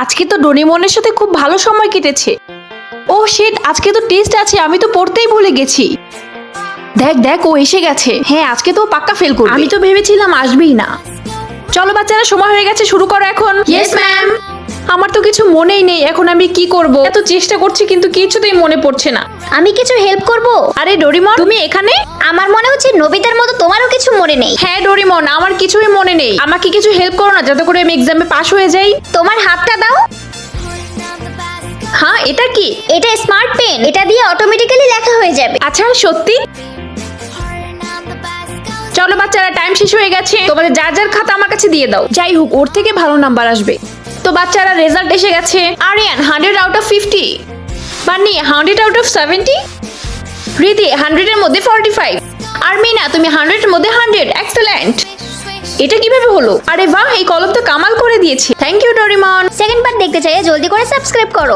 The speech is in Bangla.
আজকে তো ডোরেমনের সাথে খুব ভালো সময় কেটেছে। ও শিট, আজকে তো টেস্ট আছে, আমি তো পড়তেই ভুলে গেছি। দেখ দেখ, ও এসে গেছে। হ্যাঁ, আজকে তো ও পাক্কা ফেল করবে। আমি তো ভেবেছিলাম আসবেই না। চলো বাচ্চারা, সময় হয়ে গেছে, শুরু করো এখন। Yes ma'am. আমার তো কিছু মনেই নেই, এখন আমি কি করব? এত চেষ্টা করছি কিন্তু কিছুতেই মনে পড়ছে না। আমি কিছু হেল্প করব? আরে ডোরেমন, তুমি এখানে? আমার মনে হচ্ছে নবিতার মতো তোমারও কিছু মনে নেই। হ্যাঁ ডোরেমন, আমার কিছুই মনে নেই। আমাকে কিছু হেল্প করো না, যাতে করে আমি এক্সামে পাশ হয়ে যাই। তোমার হাতটা দাও। হ্যাঁ, এটা কি? এটা স্মার্ট পেন, এটা দিয়ে অটোমেটিক্যালি লেখা হয়ে যাবে। আচ্ছা সত্যি? চলো বাচ্চারা, টাইম শেষ হয়ে গেছে, তোমাদের যার যার খাতা আমার কাছে দিয়ে দাও। যাই হোক, ওর থেকে ভালো নাম্বার আসবে। তো বাচ্চারা, রেজাল্ট এসে গেছে। Aryan 100 out of 50, Banni 100 out of 70, Riti 100 এর মধ্যে 45, আর মিনা তুমি 100 এর মধ্যে 100। এক্সেলেন্ট। এটা কিভাবে হলো? আরে বাহ, এই কলম তো কামাল করে দিয়েছে। Thank you Doraemon. Second part দেখতে চাইলে জলদি করে সাবস্ক্রাইব করো।